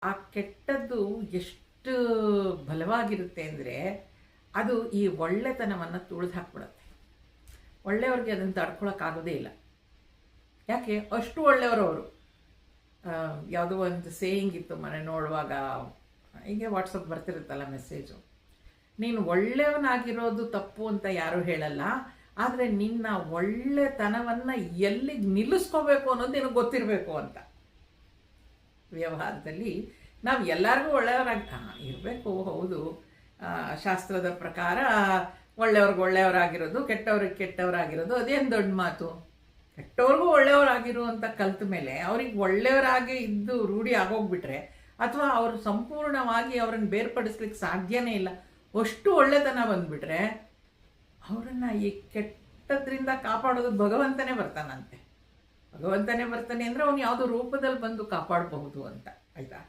ಆ ಕೆಟ್ಟದ್ದು ಎಷ್ಟು ಬಲವಾಗಿರುತ್ತೆ ಅಂದರೆ ಅದು ಈ ಒಳ್ಳೆತನವನ್ನು ತುಳಿದು ಹಾಕ್ಬಿಡುತ್ತೆ. ಒಳ್ಳೆಯವ್ರಿಗೆ ಅದನ್ನು ತಡ್ಕೊಳಕ್ಕಾಗೋದೇ ಇಲ್ಲ. ಯಾಕೆ ಅಷ್ಟು ಒಳ್ಳೆಯವರು ಅವರು. ಯಾವುದೋ ಒಂದು ಸೇಯಿಂಗ್ ಇತ್ತು ಮನೆ ನೋಡುವಾಗ, ಹೀಗೆ ವಾಟ್ಸಪ್ ಬರ್ತಿರುತ್ತಲ್ಲ ಮೆಸೇಜು, ನೀನು ಒಳ್ಳೆಯವನಾಗಿರೋದು ತಪ್ಪು ಅಂತ ಯಾರೂ ಹೇಳಲ್ಲ, ಆದರೆ ನಿನ್ನ ಒಳ್ಳೆತನವನ್ನು ಎಲ್ಲಿಗೆ ನಿಲ್ಲಿಸ್ಕೋಬೇಕು ಅನ್ನೋದು ನಿನಗೆ ಗೊತ್ತಿರಬೇಕು ಅಂತ. ವ್ಯವಹಾರದಲ್ಲಿ ನಾವು ಎಲ್ಲರಿಗೂ ಒಳ್ಳೆಯವರಾಗಿ ಇರಬೇಕು, ಹೌದು. ಶಾಸ್ತ್ರದ ಪ್ರಕಾರ ಒಳ್ಳೆಯವ್ರಿಗೆ ಒಳ್ಳೆಯವರಾಗಿರೋದು, ಕೆಟ್ಟವ್ರಿಗೆ ಕೆಟ್ಟವರಾಗಿರೋದು ಅದೇನು ದೊಡ್ಡ ಮಾತು. ಕೆಟ್ಟವ್ರಿಗೂ ಒಳ್ಳೆಯವರಾಗಿರು ಅಂತ ಕಲ್ತ ಮೇಲೆ ಅವ್ರಿಗೆ ಒಳ್ಳೆಯವರಾಗಿ ಇದ್ದು ರೂಢಿ ಆಗೋಗ್ಬಿಟ್ರೆ, ಅಥವಾ ಅವರು ಸಂಪೂರ್ಣವಾಗಿ ಅವ್ರನ್ನ ಬೇರ್ಪಡಿಸ್ಲಿಕ್ಕೆ ಸಾಧ್ಯನೇ ಇಲ್ಲ, ಅಷ್ಟು ಒಳ್ಳೆತನ ಬಂದುಬಿಟ್ರೆ ಅವರನ್ನು ಈ ಕೆಟ್ಟದ್ರಿಂದ ಕಾಪಾಡೋದು ಭಗವಂತನೇ ಬರ್ತಾನಂತೆ. ಭಗವಂತನೇ ಬರ್ತಾನೆ ಅಂದರೆ ಅವನು ಯಾವುದೋ ರೂಪದಲ್ಲಿ ಬಂದು ಕಾಪಾಡಬಹುದು ಅಂತ, ಆಯಿತಾ.